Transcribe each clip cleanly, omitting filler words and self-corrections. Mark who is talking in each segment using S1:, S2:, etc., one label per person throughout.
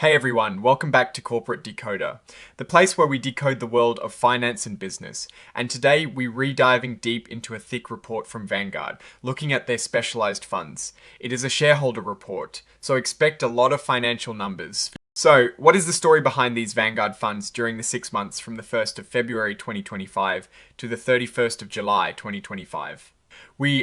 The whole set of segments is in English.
S1: Hey everyone, welcome back to Corporate Decoder, the place where we decode the world of finance and business. And today we're re-diving deep into a thick report from Vanguard, looking at their specialized funds. It is a shareholder report, so expect a lot of financial numbers. So, what is the story behind these Vanguard funds during the 6 months from the 1st of February 2025 to the 31st of July 2025?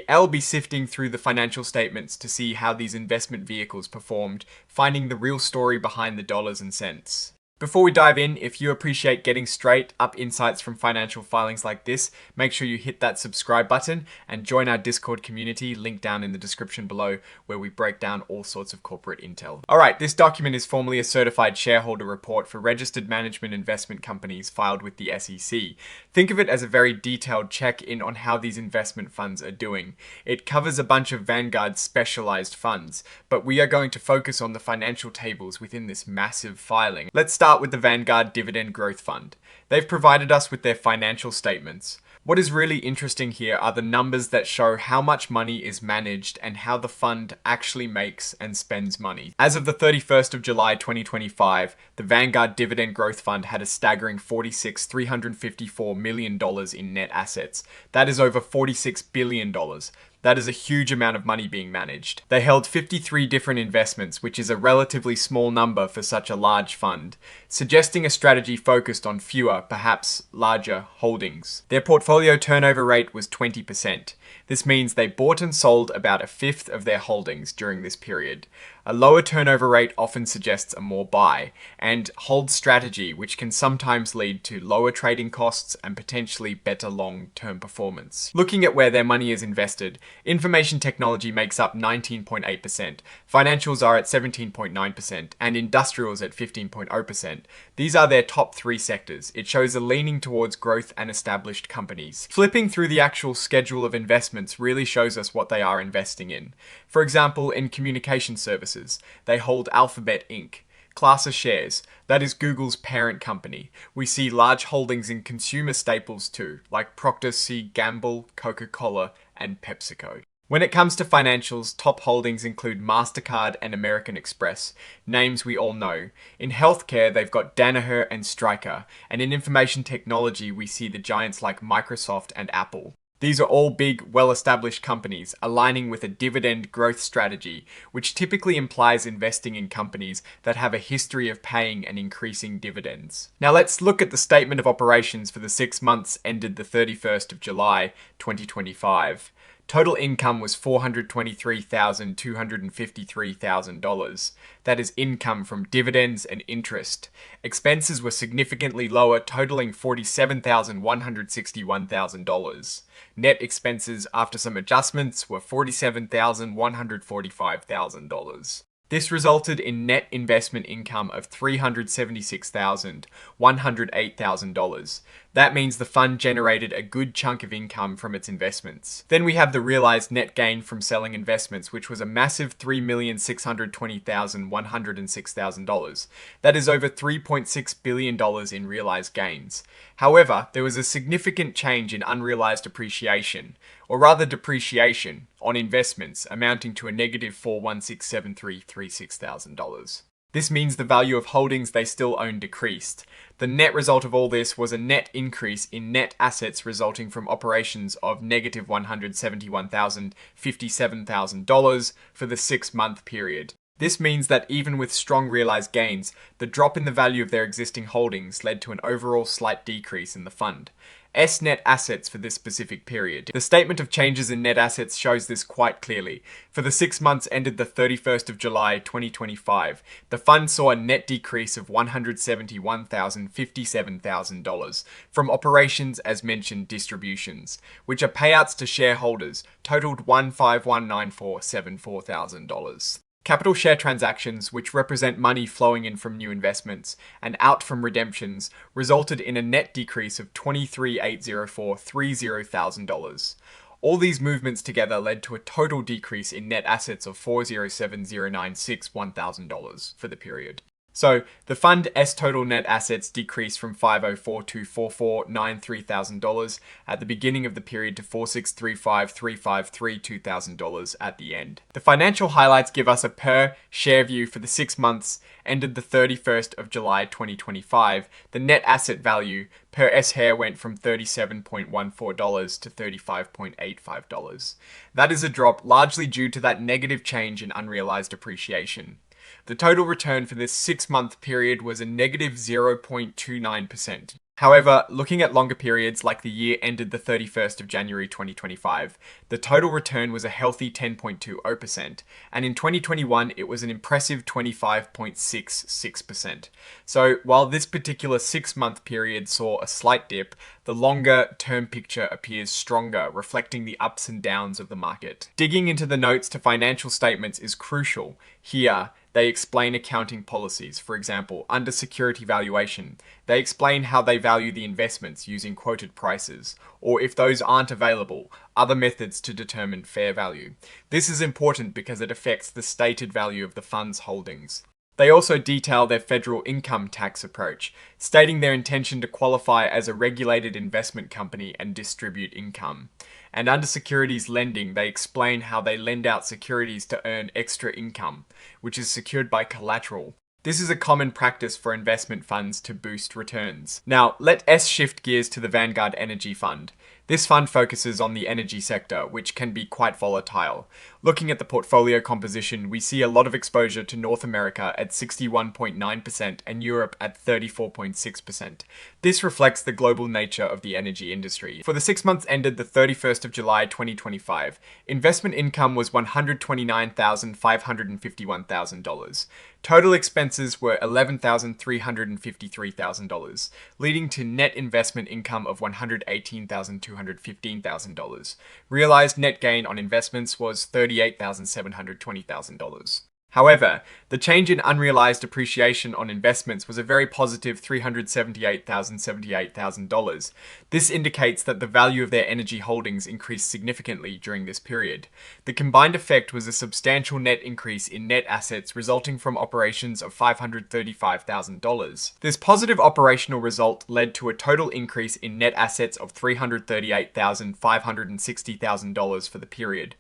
S1: I'll be sifting through the financial statements to see how these investment vehicles performed, finding the real story behind the dollars and cents. Before we dive in, if you appreciate getting straight up insights from financial filings like this, make sure you hit that subscribe button and join our Discord community, linked down in the description below, where we break down all sorts of corporate intel. Alright, this document is formally a certified shareholder report for registered management investment companies filed with the SEC. Think of it as a very detailed check-in on how these investment funds are doing. It covers a bunch of Vanguard's specialized funds, but we are going to focus on the financial tables within this massive filing. Let's start with the Vanguard Dividend Growth Fund. They've provided us with their financial statements. What is really interesting here are the numbers that show how much money is managed and how the fund actually makes and spends money. As of the 31st of July 2025, the Vanguard Dividend Growth Fund had a staggering $354 million in net assets. That is over $46 billion. That is a huge amount of money being managed. They held 53 different investments, which is a relatively small number for such a large fund, suggesting a strategy focused on fewer, perhaps larger, holdings. Their portfolio turnover rate was 20%. This means they bought and sold about a fifth of their holdings during this period. A lower turnover rate often suggests a more buy and hold strategy, which can sometimes lead to lower trading costs and potentially better long-term performance. Looking at where their money is invested, information technology makes up 19.8%, financials are at 17.9%, and industrials at 15.0%. These are their top three sectors. It shows a leaning towards growth and established companies. Flipping through the actual schedule of investments really shows us what they are investing in. For example, in communication services, they hold Alphabet Inc. Class of shares, that is Google's parent company. We see large holdings in consumer staples too, like Procter & Gamble, Coca-Cola, and PepsiCo. When it comes to financials, top holdings include MasterCard and American Express, names we all know. In healthcare, they've got Danaher and Stryker, and in information technology, we see the giants like Microsoft and Apple. These are all big, well-established companies aligning with a dividend growth strategy, which typically implies investing in companies that have a history of paying and increasing dividends. Now let's look at the statement of operations for the 6 months ended the 31st of July 2025. Total income was $423,253,000. That is income from dividends and interest. Expenses were significantly lower, totaling $47,161,000. Net expenses after some adjustments were $47,145,000. This resulted in net investment income of $376,108,000. That means the fund generated a good chunk of income from its investments. Then we have the realized net gain from selling investments, which was a massive $3,620,106,000. That is over $3.6 billion in realized gains. However, there was a significant change in unrealized appreciation, or rather depreciation, on investments, amounting to a negative $416,736,000. This means the value of holdings they still own decreased. The net result of all this was a net increase in net assets resulting from operations of negative $171,057,000 for the 6-month period. This means that even with strong realized gains, the drop in the value of their existing holdings led to an overall slight decrease in the fund. Net assets for this specific period. The statement of changes in net assets shows this quite clearly. For the 6 months ended the 31st of July 2025, the fund saw a net decrease of $171,057,000 from operations as mentioned distributions, which are payouts to shareholders, totaled $151,947,400. Capital share transactions, which represent money flowing in from new investments and out from redemptions, resulted in a net decrease of $23,804,30,000. All these movements together led to a total decrease in net assets of $407,096,1000 for the period. So the Fund S total net assets decreased from $504,244,93,000 at the beginning of the period to $4,635,353,2,000 at the end. The financial highlights give us a per share view for the 6 months ended the 31st of July 2025. The net asset value per S-share went from $37.14 to $35.85. That is a drop largely due to that negative change in unrealized appreciation. The total return for this 6-month period was a negative 0.29%. However, looking at longer periods like the year ended the 31st of January 2025, the total return was a healthy 10.20%, and in 2021 it was an impressive 25.66%. So while this particular 6-month period saw a slight dip, the longer term picture appears stronger, reflecting the ups and downs of the market. Digging into the notes to financial statements is crucial. Here, they explain accounting policies. For example, under security valuation, they explain how they value the investments using quoted prices, or if those aren't available, other methods to determine fair value. This is important because it affects the stated value of the fund's holdings. They also detail their federal income tax approach, stating their intention to qualify as a regulated investment company and distribute income. And under securities lending, they explain how they lend out securities to earn extra income, which is secured by collateral. This is a common practice for investment funds to boost returns. Now, let us shift gears to the Vanguard Energy Fund. This fund focuses on the energy sector, which can be quite volatile. Looking at the portfolio composition, we see a lot of exposure to North America at 61.9% and Europe at 34.6%. This reflects the global nature of the energy industry. For the 6 months ended the 31st of July 2025, investment income was $129,551,000. Total expenses were $11,353,000, leading to net investment income of $118,215,000. Realized net gain on investments was $38,720,000. However, the change in unrealized appreciation on investments was a very positive $378,078,000. This indicates that the value of their energy holdings increased significantly during this period. The combined effect was a substantial net increase in net assets resulting from operations of $535,000. This positive operational result led to a total increase in net assets of $338,560,000 for the period.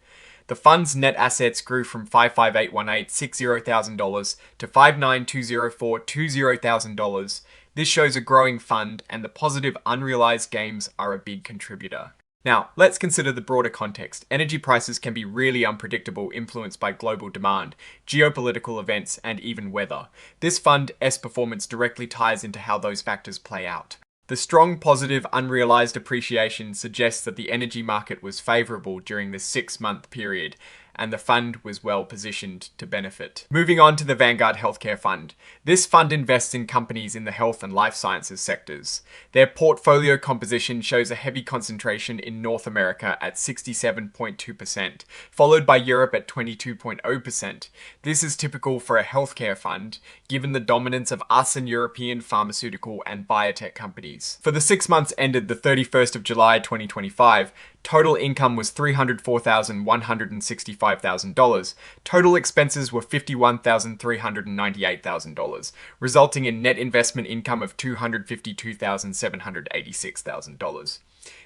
S1: The fund's net assets grew from $558,186,000 to $592,042,000. This shows a growing fund, and the positive unrealized gains are a big contributor. Now, let's consider the broader context. Energy prices can be really unpredictable, influenced by global demand, geopolitical events, and even weather. This fund's performance directly ties into how those factors play out. The strong positive unrealized appreciation suggests that the energy market was favorable during this 6-month period, and the fund was well positioned to benefit. Moving on to the Vanguard Healthcare Fund. This fund invests in companies in the health and life sciences sectors. Their portfolio composition shows a heavy concentration in North America at 67.2%, followed by Europe at 22.0%. This is typical for a healthcare fund, given the dominance of US and European pharmaceutical and biotech companies. For the 6 months ended the 31st of July 2025, total income was $304,165,000. Total expenses were $51,398,000, resulting in net investment income of $252,786,000.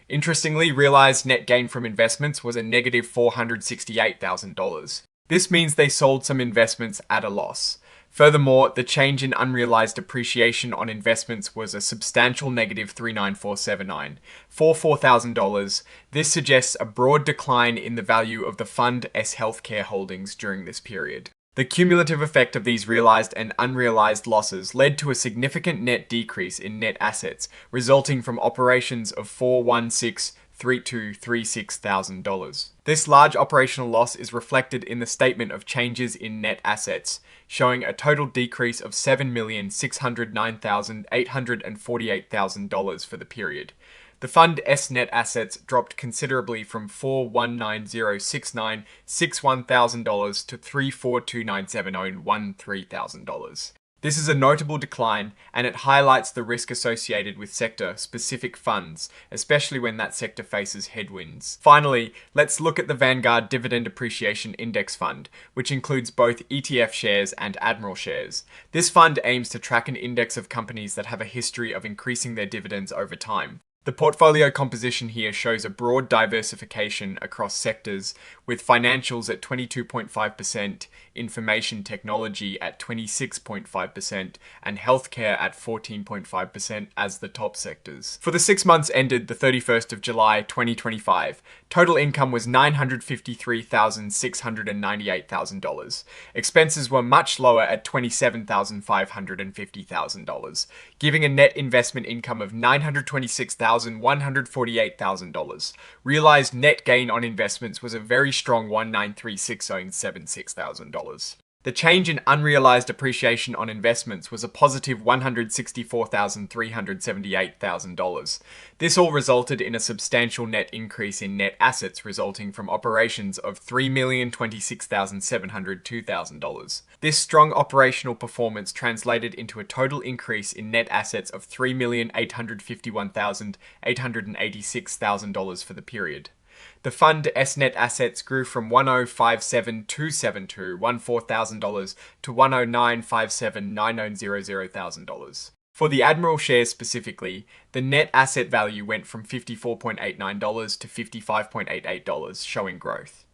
S1: Interestingly, realized net gain from investments was a negative $468,000. This means they sold some investments at a loss. Furthermore, the change in unrealized appreciation on investments was a substantial negative $39479 for $4,000. This suggests a broad decline in the value of the Fund S healthcare holdings during this period. The cumulative effect of these realized and unrealized losses led to a significant net decrease in net assets, resulting from operations of $416,3236,000. This large operational loss is reflected in the statement of changes in net assets, showing a total decrease of $7,609,848,000 for the period. The Fund S net assets dropped considerably from $4,190,69,61,000 to $3,429,701,013,000. This is a notable decline, and it highlights the risk associated with sector-specific funds, especially when that sector faces headwinds. Finally, let's look at the Vanguard Dividend Appreciation Index Fund, which includes both ETF shares and Admiral shares. This fund aims to track an index of companies that have a history of increasing their dividends over time. The portfolio composition here shows a broad diversification across sectors, with financials at 22.5%, information technology at 26.5%, and healthcare at 14.5% as the top sectors. For the 6 months ended the 31st of July 2025, total income was $953,698,000. Expenses were much lower at $27,550,000, giving a net investment income of $926,148,000. Realized net gain on investments was a very strong $193,676,000. The change in unrealized appreciation on investments was a positive $164,378,000. This all resulted in a substantial net increase in net assets resulting from operations of $3,026,702,000. This strong operational performance translated into a total increase in net assets of $3,851,886,000 for the period. The fund net assets grew from $1,057,272,014,000 to $1,095,7,900,000. For the Admiral shares specifically, the net asset value went from $54.89 to $55.88, showing growth.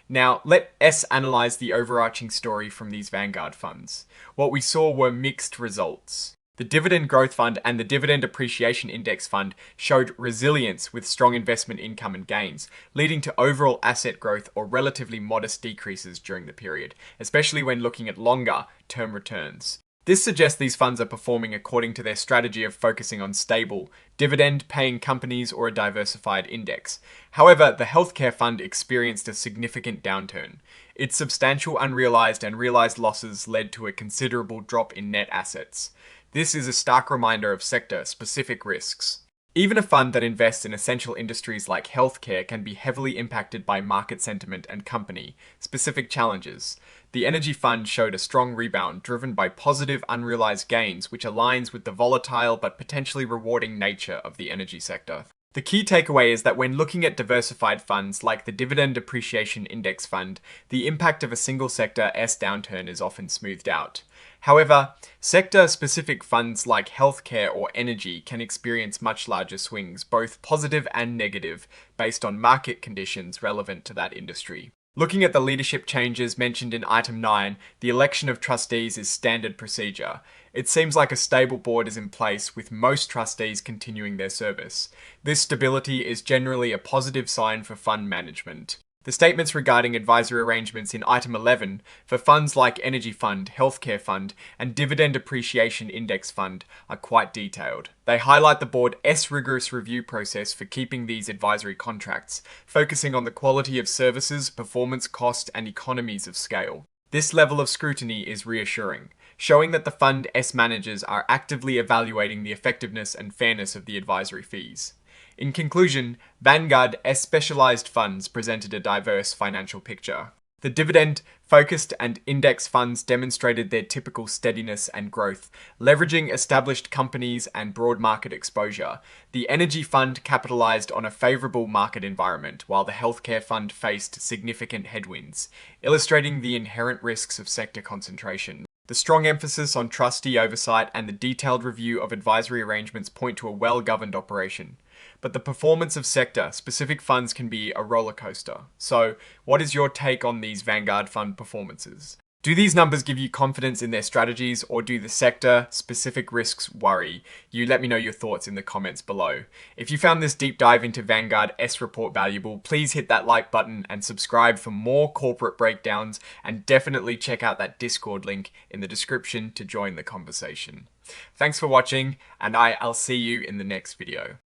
S1: Now, let us analyze the overarching story from these Vanguard funds. What we saw were mixed results. The Dividend Growth Fund and the Dividend Appreciation Index Fund showed resilience with strong investment income and gains, leading to overall asset growth or relatively modest decreases during the period, especially when looking at longer-term returns. This suggests these funds are performing according to their strategy of focusing on stable, dividend-paying companies or a diversified index. However, the Healthcare Fund experienced a significant downturn. Its substantial unrealized and realized losses led to a considerable drop in net assets. This is a stark reminder of sector-specific risks. Even a fund that invests in essential industries like healthcare can be heavily impacted by market sentiment and company-specific challenges. The Energy Fund showed a strong rebound driven by positive unrealized gains, which aligns with the volatile but potentially rewarding nature of the energy sector. The key takeaway is that when looking at diversified funds like the Dividend Appreciation Index Fund, the impact of a single sector's downturn is often smoothed out. However, sector-specific funds like healthcare or energy can experience much larger swings, both positive and negative, based on market conditions relevant to that industry. Looking at the leadership changes mentioned in Item 9, the election of trustees is standard procedure. It seems like a stable board is in place, with most trustees continuing their service. This stability is generally a positive sign for fund management. The statements regarding advisory arrangements in Item 11 for funds like Energy Fund, Healthcare Fund, and Dividend Appreciation Index Fund are quite detailed. They highlight the board's rigorous review process for keeping these advisory contracts, focusing on the quality of services, performance, cost, and economies of scale. This level of scrutiny is reassuring, showing that the fund's managers are actively evaluating the effectiveness and fairness of the advisory fees. In conclusion, Vanguard's specialized funds presented a diverse financial picture. The dividend-focused and index funds demonstrated their typical steadiness and growth, leveraging established companies and broad market exposure. The Energy Fund capitalized on a favorable market environment, while the Healthcare Fund faced significant headwinds, illustrating the inherent risks of sector concentration. The strong emphasis on trustee oversight and the detailed review of advisory arrangements point to a well-governed operation. But the performance of sector-specific funds can be a roller coaster. So, what is your take on these Vanguard fund performances? Do these numbers give you confidence in their strategies, or do the sector-specific risks worry? You let me know your thoughts in the comments below. If you found this deep dive into Vanguard's report valuable, please hit that like button and subscribe for more corporate breakdowns, and definitely check out that Discord link in the description to join the conversation. Thanks for watching, and I'll see you in the next video.